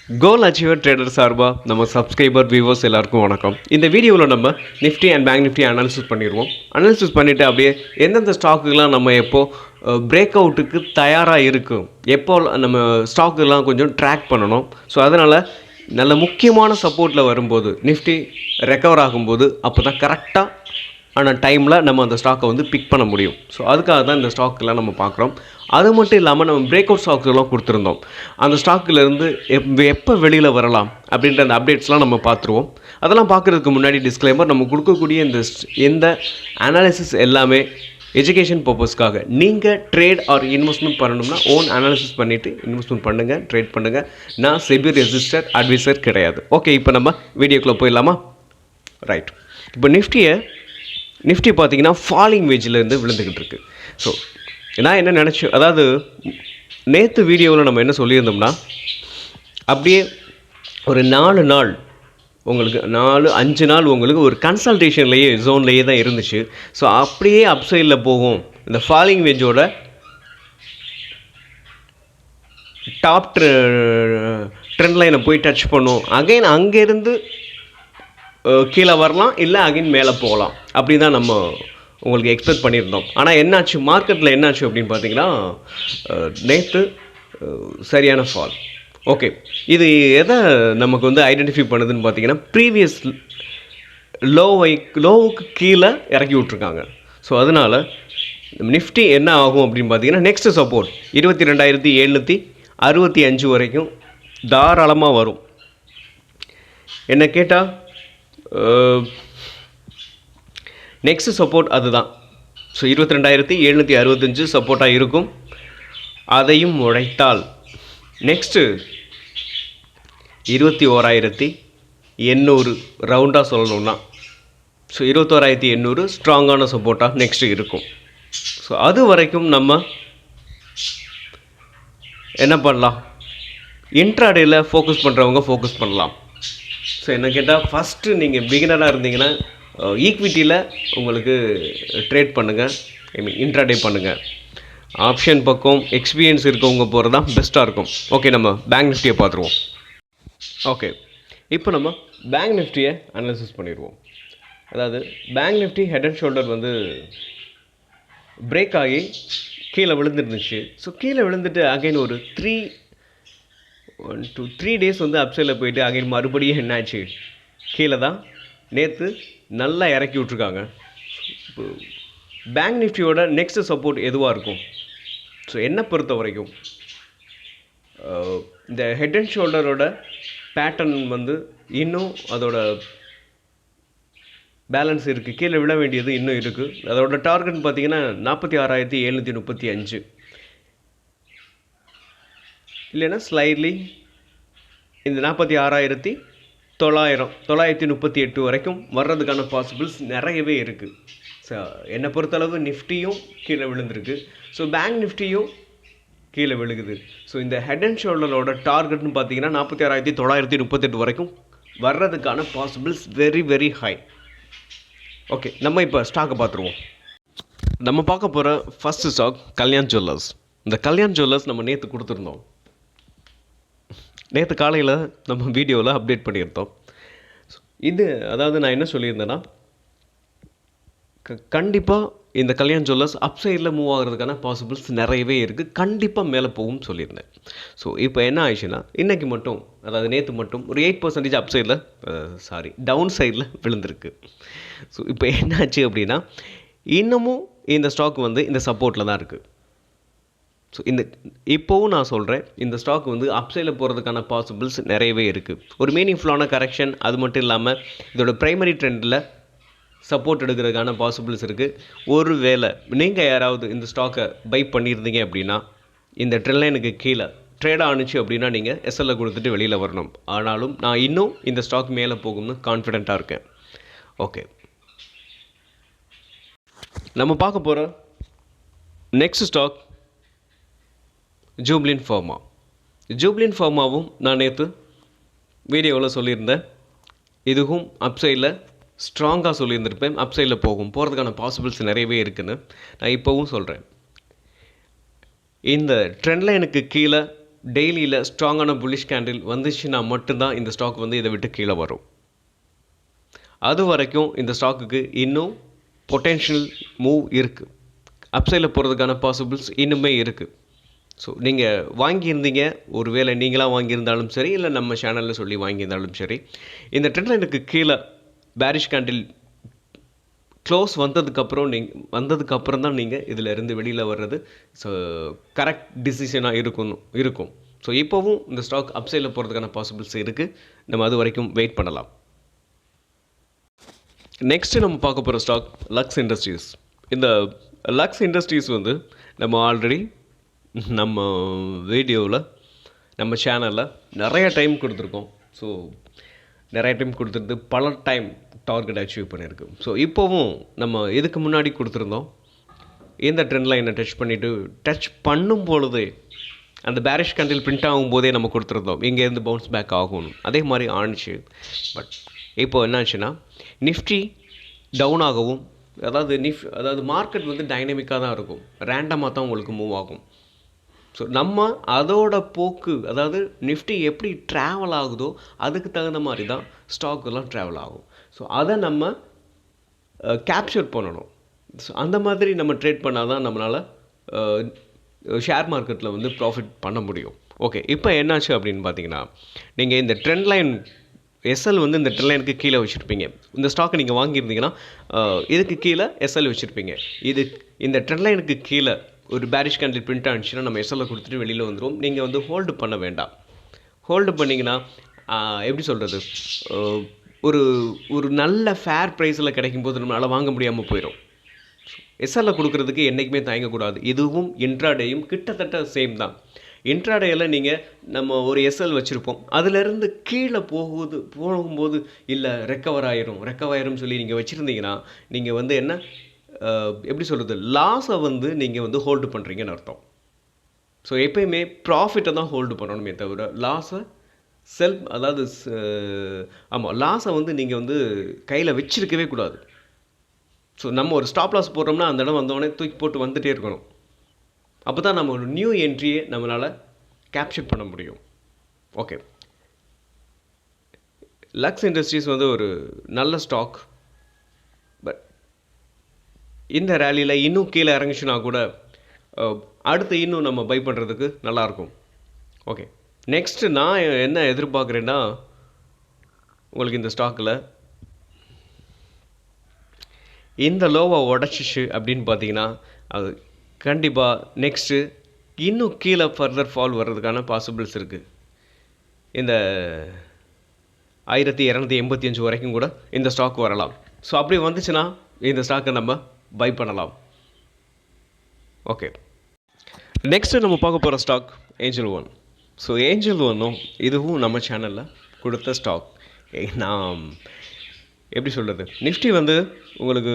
கோல் achiever trader சார்பாக நம்ம subscriber viewers எல்லாருக்கும் வணக்கம். இந்த வீடியோவில் நம்ம Nifty and bank Nifty analysis பண்ணிடுவோம். அனாலிசிஸ் பண்ணிவிட்டு அப்படியே எந்தெந்த ஸ்டாக்குலாம் நம்ம எப்போது பிரேக் அவுட்டுக்கு தயாராக இருக்கும், எப்போ நம்ம ஸ்டாக்குலாம் கொஞ்சம் ட்ராக் பண்ணணும். ஸோ அதனால் நல்ல முக்கியமான சப்போர்ட்டில் வரும்போது நிஃப்டி ரெக்கவர் ஆகும்போது அப்போ தான் கரெக்டாக ஆனால் டைமில் நம்ம அந்த ஸ்டாக்கை வந்து பிக் பண்ண முடியும். ஸோ அதுக்காக தான் இந்த ஸ்டாக்கெலாம் நம்ம பார்க்குறோம். அது மட்டும் இல்லாமல் நம்ம பிரேக் அவுட் ஸ்டாக்ஸ்லாம் கொடுத்துருந்தோம். அந்த ஸ்டாக்கிலேருந்து எப்போ வெளியில் வரலாம் அப்படின்ற அந்த அப்டேட்ஸ்லாம் நம்ம பார்த்துருவோம். அதெல்லாம் பார்க்குறதுக்கு முன்னாடி டிஸ்க்ளைமர், நம்ம கொடுக்கக்கூடிய எந்த அனாலிசிஸ் எல்லாமே எஜுகேஷன் பர்பஸ்க்காக. நீங்கள் ட்ரேட் ஆர் இன்வெஸ்ட்மெண்ட் பண்ணணும்னா ஓன் அனாலிசிஸ் பண்ணிவிட்டு இன்வெஸ்ட்மெண்ட் பண்ணுங்கள், ட்ரேட் பண்ணுங்கள். நான் செபி ரெஜிஸ்டர்ட் அட்வைசர் கிடையாது. ஓகே, இப்போ நம்ம வீடியோக்குள்ளே போயிடலாமா? ரைட். இப்போ நிஃப்டி பார்த்திங்கன்னா ஃபாலிங் வேஜிலேருந்து விழுந்துக்கிட்டு இருக்குது. ஸோ நான் என்ன நினச்சேன், அதாவது நேற்று வீடியோவில் நம்ம என்ன சொல்லியிருந்தோம்னா, அப்படியே ஒரு 4 நாள் உங்களுக்கு 5 நாள் உங்களுக்கு ஒரு கன்சல்டேஷன்லேயே ஜோன்லேயே தான் இருந்துச்சு. ஸோ அப்படியே அப்சைடில் போகும். இந்த ஃபாலிங் வேஜோட டாப் ட்ரெண்ட் லைனை போய் டச் பண்ணும். அகைன் அங்கேருந்து கீழே வரலாம், இல்லை அகைன் மேலே போகலாம். அப்படி தான் நம்ம உங்களுக்கு எக்ஸ்பெக்ட் பண்ணியிருந்தோம். ஆனால் என்னாச்சு, மார்க்கெட்டில் என்னாச்சு அப்படின்னு பார்த்தீங்கன்னா, நேற்று சரியான ஃபால். ஓகே, இது எதை நமக்கு வந்து ஐடென்டிஃபை பண்ணுதுன்னு பார்த்தீங்கன்னா, ப்ரீவியஸ் லோவுக்கு கீழே இறக்கி விட்ருக்காங்க. ஸோ அதனால் நிஃப்டி என்ன ஆகும் அப்படின்னு பார்த்தீங்கன்னா, நெக்ஸ்ட் சப்போர்ட் 22,765 வரைக்கும் தாராளமாக வரும். என்ன கேட்டால் நெக்ஸ்ட் சப்போர்ட் அதுதான். ஸோ 22,765 சப்போர்ட்டாக இருக்கும். அதையும் உடைத்தால் நெக்ஸ்ட்டு 21,800 ரவுண்டாக சொல்லணும்னா, ஸோ 21,800 ஸ்ட்ராங்கான சப்போர்ட்டாக நெக்ஸ்ட்டு இருக்கும். ஸோ அது வரைக்கும் நம்ம என்ன பண்ணலாம், இன்ட்ராடேயில் ஃபோக்கஸ் பண்ணுறவங்க ஃபோக்கஸ் பண்ணலாம். ஸோ என்ன கேட்டால், ஃபஸ்ட்டு நீங்கள் பிகினராக இருந்தீங்கன்னா ஈக்விட்டியில் உங்களுக்கு ட்ரேட் பண்ணுங்கள், இன்ட்ராடே பண்ணுங்கள். ஆப்ஷன் பக்கம் எக்ஸ்பீரியன்ஸ் இருக்கவங்க போகிறது தான் பெஸ்ட்டாக இருக்கும். ஓகே, நம்ம பேங்க் நிஃப்டியை பார்த்துருவோம். ஓகே, இப்போ நம்ம பேங்க் நிஃப்டியை அனாலிசிஸ் பண்ணிடுவோம். அதாவது bank Nifty head and shoulder வந்து பிரேக் ஆகி கீழே விழுந்துருந்துச்சு. ஸோ கீழே விழுந்துட்டு அகைன் ஒரு 1 to 3 டேஸ் வந்து அப்சைடில் போயிட்டு அகைன் மறுபடியும் என்னாச்சு, கீழே தான் நேற்று நல்லா இறக்கி விட்ருக்காங்க. பேங்க் நிஃப்டியோட நெக்ஸ்ட் சப்போர்ட் எதுவாக இருக்கும்? ஸோ என்னை பொறுத்த வரைக்கும் இந்த ஹெட் அண்ட் ஷோல்டரோட பேட்டர்ன் வந்து இன்னும் அதோட பேலன்ஸ் இருக்குது, கீழே விழ வேண்டியது இன்னும் இருக்குது. அதோட டார்கெட் பார்த்திங்கன்னா 46,735, இல்லைன்னா ஸ்லைட்லி இந்த 46,938 வரைக்கும் வர்றதுக்கான பாசிபிள்ஸ் நிறையவே இருக்குது. ஸோ என்னை பொறுத்தளவு நிஃப்டியும் கீழே விழுந்திருக்கு. ஸோ பேங்க் நிஃப்டியும் கீழே விழுகுது. ஸோ இந்த ஹெட் அண்ட் ஷோல்டரோட டார்கெட்னு பார்த்தீங்கன்னா 46,938 வரைக்கும் வர்றதுக்கான possibles very very high. Okay, நம்ம இப்போ ஸ்டாக்கை பார்த்துருவோம். நம்ம பார்க்க போகிற ஃபஸ்ட்டு ஸ்டாக் கல்யாண் ஜுவல்லர்ஸ். இந்த கல்யாண் ஜுவல்லர்ஸ் நம்ம நேற்று கொடுத்துருந்தோம். நேற்று காலையில் நம்ம வீடியோவில் அப்டேட் பண்ணியிருந்தோம். இது அதாவது நான் என்ன சொல்லியிருந்தேன்னா, கண்டிப்பாக இந்த கல்யாண் ஜுவல்லர்ஸ் அப்சைடில் மூவ் ஆகிறதுக்கான பாசிபிள்ஸ் நிறையவே இருக்குது, கண்டிப்பாக மேலே போகும்னு சொல்லியிருந்தேன். ஸோ இப்போ என்ன ஆயிடுச்சுன்னா, இன்றைக்கி மட்டும், அதாவது நேற்று மட்டும் ஒரு 8% அப்சைடில் டவுன் சைடில் விழுந்திருக்கு. ஸோ இப்போ என்னாச்சு அப்படின்னா, இன்னமும் இந்த ஸ்டாக் வந்து இந்த சப்போர்ட்டில் தான் இருக்குது. ஸோ இப்போவும் நான் சொல்கிறேன், இந்த ஸ்டாக் வந்து அப்சைடில் போகிறதுக்கான பாசிபிள்ஸ் நிறையவே இருக்குது. ஒரு மீனிங்ஃபுல்லான கரெக்ஷன், அது மட்டும் இல்லாமல் இதோட ப்ரைமரி ட்ரெண்டில் சப்போர்ட் எடுக்கிறதுக்கான பாசிபிள்ஸ் இருக்குது. ஒரு வேளை நீங்கள் யாராவது இந்த ஸ்டாக்கை பை பண்ணியிருந்தீங்க அப்படின்னா, இந்த ட்ரெண்ட் லைனுக்கு கீழே ட்ரேடாக ஆணுச்சு அப்படின்னா நீங்கள் எஸ்எல்ல கொடுத்துட்டு வெளியில் வரணும். ஆனாலும் நான் இன்னும் இந்த ஸ்டாக் மேலே போகும்னு கான்ஃபிடெண்ட்டாக இருக்கேன். ஓகே, நம்ம பார்க்க போகிற நெக்ஸ்ட் ஸ்டாக் ஜூப்ளின் ஃபார்மாவும் நான் நேற்று வீடியோவில் சொல்லியிருந்தேன். இதுவும் அப்சைடில் ஸ்ட்ராங்காக சொல்லியிருந்திருப்பேன், அப்சைடில் போகிறதுக்கான பாசிபிள்ஸ் நிறையவே இருக்குதுன்னு நான் இப்போவும் சொல்கிறேன். இந்த ட்ரெண்ட் லைனுக்கு கீழே டெய்லியில் ஸ்ட்ராங்கான புல்லிஷ் கேண்டில் வந்துச்சுன்னா மட்டும்தான் இந்த ஸ்டாக் வந்து இதை விட்டு கீழே வரும். அது வரைக்கும் இந்த ஸ்டாக்குக்கு இன்னும் பொட்டென்ஷியல் மூவ் இருக்குது. அப்சைடில் போகிறதுக்கான பாசிபிள்ஸ் இன்னுமே இருக்குது. ஸோ நீங்கள் வாங்கியிருந்தீங்க, ஒரு வேளை நீங்களாக வாங்கியிருந்தாலும் சரி, இல்லை நம்ம சேனலில் சொல்லி வாங்கியிருந்தாலும் சரி, இந்த ட்ரெண்ட் லைனுக்கு கீழே பேரிஷ் கேண்டில் க்ளோஸ் வந்ததுக்கப்புறம் தான் நீங்கள் இதில் இருந்து வெளியில் வர்றது ஸோ கரெக்ட் டிசிஷனாக இருக்கும். ஸோ இப்போவும் இந்த ஸ்டாக் அப்சைடில் போகிறதுக்கான பாசிபிள்ஸ் இருக்குது. நம்ம அது வரைக்கும் வெயிட் பண்ணலாம். நெக்ஸ்ட்டு நம்ம பார்க்க போகிற ஸ்டாக் லக்ஸ் இண்டஸ்ட்ரீஸ். இந்த லக்ஸ் இண்டஸ்ட்ரீஸ் வந்து நம்ம ஆல்ரெடி நம்ம வீடியோவில் நம்ம சேனலில் நிறைய டைம் கொடுத்துருக்கோம். ஸோ நிறைய டைம் கொடுத்துருந்து பல டைம் டார்கெட் அச்சீவ் பண்ணியிருக்கு. ஸோ இப்போவும் நம்ம இதுக்கு முன்னாடி கொடுத்துருந்தோம். இந்த ட்ரெண்ட் லைனை டச் பண்ணும் பொழுதே அந்த பேரிஷ் கேண்டில் பிரிண்ட் ஆகும்போதே நம்ம கொடுத்துருந்தோம் இங்கேருந்து பவுன்ஸ் பேக் ஆகணும். அதே மாதிரி ஆணுச்சு. பட் இப்போ என்னாச்சுன்னா நிஃப்டி டவுன் ஆகவும், அதாவது மார்க்கெட் வந்து டைனமிக்காக தான் இருக்கும், ரேண்டமாக தான் உங்களுக்கு மூவ் ஆகும். ஸோ நம்ம அதோட போக்கு, அதாவது நிஃப்டி எப்படி ட்ராவல் ஆகுதோ அதுக்கு தகுந்த மாதிரி தான் ஸ்டாக்கெல்லாம் ட்ராவல் ஆகும். ஸோ அதை நம்ம கேப்சர் பண்ணணும். ஸோ அந்த மாதிரி நம்ம ட்ரேட் பண்ணால் தான் நம்மளால் ஷேர் மார்க்கெட்டில் வந்து ப்ராஃபிட் பண்ண முடியும். ஓகே, இப்போ என்னாச்சு அப்படின்னு பார்த்தீங்கன்னா, நீங்கள் இந்த ட்ரெண்ட் லைன் எஸ்எல் வந்து இந்த ட்ரெண்ட் லைனுக்கு கீழே வச்சுருப்பீங்க. இந்த ஸ்டாக்கை நீங்கள் வாங்கியிருந்தீங்கன்னா இதுக்கு கீழே எஸ்எல் வச்சுருப்பீங்க. இந்த ட்ரெண்ட் லைனுக்கு கீழே ஒரு பேரிஷ் கேண்டில் பிரிண்ட் ஆனிச்சுன்னா நம்ம எஸ்எல்லை கொடுத்துட்டு வெளியில் வந்துடும். நீங்கள் வந்து ஹோல்டு பண்ண வேண்டாம். ஹோல்டு பண்ணிங்கன்னா எப்படி சொல்கிறது, ஒரு நல்ல ஃபேர் ப்ரைஸில் கிடைக்கும்போது நம்மளால் வாங்க முடியாமல் போயிடும். எஸ்எல்லை கொடுக்குறதுக்கு என்றைக்குமே தயங்கக்கூடாது. இதுவும் இன்ட்ராடேயும் கிட்டத்தட்ட சேம் தான். இன்ட்ராடேயில் நீங்கள் நம்ம ஒரு எஸ்எல் வச்சுருப்போம், அதிலேருந்து கீழே போகும்போது இல்லை ரெக்கவர் ஆயிரும் சொல்லி நீங்கள் வச்சுருந்தீங்கன்னா நீங்கள் வந்து என்ன எப்படி சொல்கிறது, லாஸை வந்து நீங்கள் வந்து ஹோல்டு பண்ணுறீங்கன்னு அர்த்தம். ஸோ எப்பயுமே ப்ராஃபிட்டை தான் ஹோல்டு பண்ணணுமே தவிர லாஸை லாஸை வந்து நீங்கள் வந்து கையில் வச்சிருக்கவே கூடாது. ஸோ நம்ம ஒரு ஸ்டாப் லாஸ் போடுறோம்னா அந்த இடம் வந்தோடனே தூக்கி போட்டு வந்துகிட்டே இருக்கணும். அப்போ தான் நம்ம ஒரு நியூ என்ட்ரியை நம்மளால் கேப்சர் பண்ண முடியும். ஓகே, லக்ஸ் இண்டஸ்ட்ரீஸ் வந்து ஒரு நல்ல ஸ்டாக். பட் இந்த ரேலியில் இன்னும் கீழே இறங்குச்சுன்னா கூட அடுத்து இன்னும் நம்ம பை பண்ணுறதுக்கு நல்லாயிருக்கும். ஓகே, நெக்ஸ்ட்டு நான் என்ன எதிர்பார்க்குறேன்னா, உங்களுக்கு இந்த ஸ்டாக்கில் இந்த லோவை உடச்சிச்சு அப்படின்னு பார்த்தீங்கன்னா அது கண்டிப்பாக நெக்ஸ்ட்டு இன்னும் கீழே ஃபர்தர் ஃபால் வர்றதுக்கான பாசிபிள்ஸ் இருக்குது. இந்த 1285 வரைக்கும் கூட இந்த ஸ்டாக் வரலாம். ஸோ அப்படி வந்துச்சுன்னா இந்த ஸ்டாக்கை நம்ம பை பண்ணலாம். ஓகே, நெக்ஸ்ட்டு நம்ம பார்க்க போகிற stock angel one. So angel ஒன்னும் இதுவும் நம்ம சேனலில் கொடுத்த ஸ்டாக். நான் எப்படி சொல்கிறது, நிஃப்டி வந்து உங்களுக்கு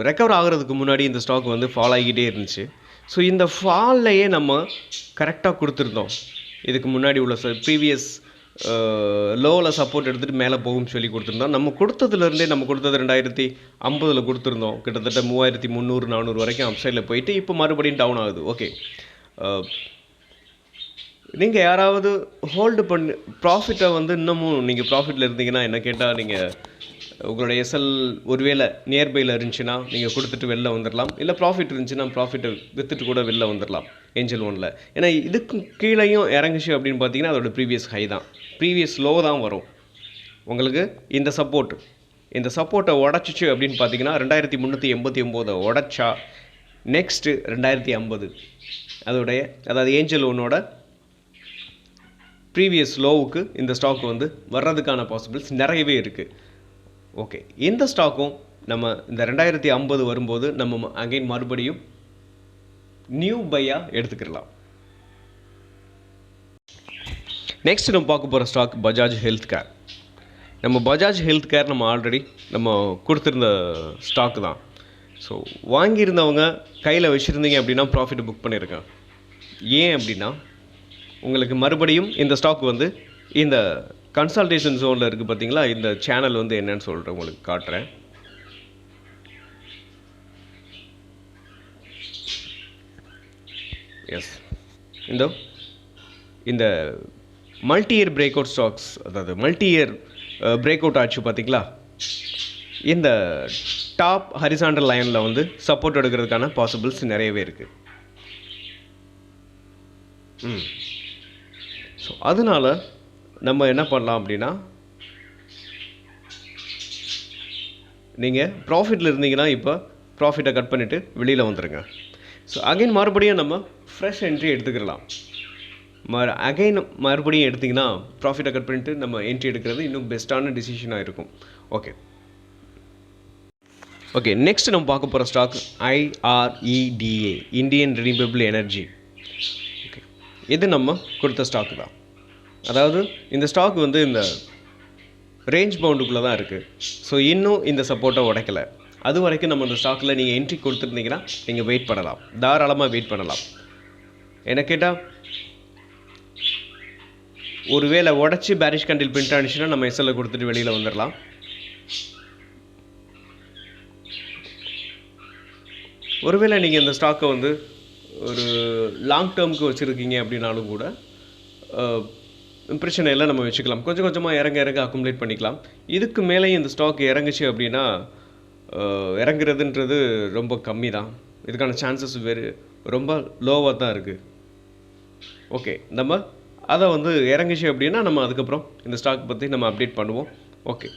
ரெக்கவர் ஆகிறதுக்கு முன்னாடி இந்த ஸ்டாக் வந்து ஃபால் ஆகிக்கிட்டே இருந்துச்சு. ஸோ இந்த ஃபால்லையே நம்ம கரெக்டாக கொடுத்துருந்தோம். இதுக்கு முன்னாடி உள்ள ப்ரீவியஸ் லோவில் சப்போர்ட் எடுத்துகிட்டு மேலே போகும்னு சொல்லி கொடுத்துருந்தோம். நம்ம கொடுத்தது 2050 கொடுத்துருந்தோம். கிட்டத்தட்ட 3300-400 வரைக்கும் அப்சைடில் போயிட்டு இப்போ மறுபடியும் டவுன் ஆகுது. ஓகே, நீங்கள் யாராவது ஹோல்டு பண்ணி ப்ராஃபிட்டை வந்து இன்னமும் நீங்கள் ப்ராஃபிட்டில் இருந்தீங்கன்னா என்ன கேட்டால், நீங்கள் உங்களோட எஸ்எல் ஒருவேளை நியர்பையில் இருந்துச்சுன்னா நீங்கள் கொடுத்துட்டு வெளில வந்துடலாம். இல்லை ப்ராஃபிட் இருந்துச்சுன்னா ப்ராஃபிட்டை விற்றுட்டு கூட வெளில வந்துடலாம் ஏஞ்சல் ஒனில். ஏன்னா இதுக்கு கீழேயும் இறங்குச்சு அப்படின்னு பார்த்தீங்கன்னா அதோட ப்ரீவியஸ் ஹை தான், ப்ரீவியஸ் லோ தான் வரும் உங்களுக்கு. இந்த சப்போர்ட்டை உடச்சிச்சு அப்படின்னு பார்த்தீங்கன்னா 2389 உடச்சா நெக்ஸ்ட்டு 2050 அதாவது ஏஞ்சல் ஒன்னோட ப்ரீவியஸ் லோவுக்கு இந்த ஸ்டாக் வந்து வர்றதுக்கான பாசிபிள்ஸ் நிறையவே இருக்குது. ஓகே, இந்த ஸ்டாக்கும் நம்ம இந்த 2050 வரும்போது நம்ம அகைன் மறுபடியும் நியூ பையாக எடுத்துக்கலாம். நெக்ஸ்ட் நம்ம பார்க்க போகிற ஸ்டாக் பஜாஜ் ஹெல்த் கேர். நம்ம பஜாஜ் ஹெல்த் கேர் நம்ம ஆல்ரெடி கொடுத்துருந்த ஸ்டாக் தான். ஸோ வாங்கியிருந்தவங்க கையில் வச்சுருந்தீங்க அப்படின்னா ப்ராஃபிட் புக் பண்ணியிருக்கேன். ஏன் அப்படின்னா உங்களுக்கு மறுபடியும் இந்த ஸ்டாக் வந்து இந்த கன்சல்டேஷன் ஜோனில் இருக்குது பார்த்தீங்களா, இந்த சேனல் வந்து என்னன்னு சொல்கிறேன் உங்களுக்கு காட்டுறேன். எஸ், இந்த multi year break out stocks, அதாவது மல்டி இயர் பிரேக் அவுட் ஆச்சு பார்த்தீங்களா, இந்த டாப் ஹரிசாண்டல் லைனில் வந்து சப்போர்ட் எடுக்கிறதுக்கான பாசிபிள்ஸ் நிறையவே இருக்குது. ஸோ அதனால் நம்ம என்ன பண்ணலாம் அப்படின்னா, நீங்கள் ப்ராஃபிட்டில் இருந்தீங்கன்னா இப்போ ப்ராஃபிட்டை கட் பண்ணிவிட்டு வெளியில் வந்துடுங்க. ஸோ அகைன் மறுபடியும் நம்ம ஃப்ரெஷ் என்ட்ரி எடுத்துக்கலாம். மறுபடியும் எடுத்திங்கன்னா ப்ராஃபிட்டை கட் பண்ணிவிட்டு நம்ம என்ட்ரி எடுக்கிறது இன்னும் பெஸ்ட்டான டிசிஷனாக இருக்கும். ஓகே நெக்ஸ்ட் நம்ம பார்க்க போகிற stock IREDA, Indian renewable energy. Okay, இது நம்ம கொடுத்த ஸ்டாக்கு தான். அதாவது இந்த ஸ்டாக் வந்து இந்த ரேஞ்ச் பவுண்டுக்குள்ளே தான் இருக்குது. ஸோ இன்னும் இந்த சப்போர்ட்டை உடைக்கலை. அது வரைக்கும் நம்ம இந்த ஸ்டாக்கில் நீங்கள் என்ட்ரி கொடுத்துருந்தீங்கன்னா நீங்கள் வெயிட் பண்ணலாம், தாராளமாக வெயிட் பண்ணலாம். என்ன கேட்டால் ஒருவேளை உடச்சி பேரிஷ் கேண்டில் பிரிண்ட் ஆனிச்சுன்னா நம்ம எஸ்எல்ல கொடுத்துட்டு வெளியில் வந்துடலாம். ஒருவேளை நீங்கள் இந்த ஸ்டாக்கை வந்து ஒரு லாங் டேர்முக்கு வச்சுருக்கீங்க அப்படின்னாலும் கூட பிரச்சனை இல்லை, நம்ம வச்சுக்கலாம். கொஞ்சம் கொஞ்சமாக இறங்க அக்குமுலேட் பண்ணிக்கலாம். இதுக்கு மேலேயும் இந்த ஸ்டாக் இறங்குச்சு அப்படின்னா இறங்குறதுன்றது ரொம்ப கம்மி தான். இதுக்கான சான்சஸ் ரொம்ப லோவாக தான் இருக்குது. ஓகே, நம்ம அதை வந்து இறங்குச்சு அப்படின்னா நம்ம அதுக்கப்புறம் இந்த ஸ்டாக் பற்றி நம்ம அப்டேட் பண்ணுவோம். ஓகே.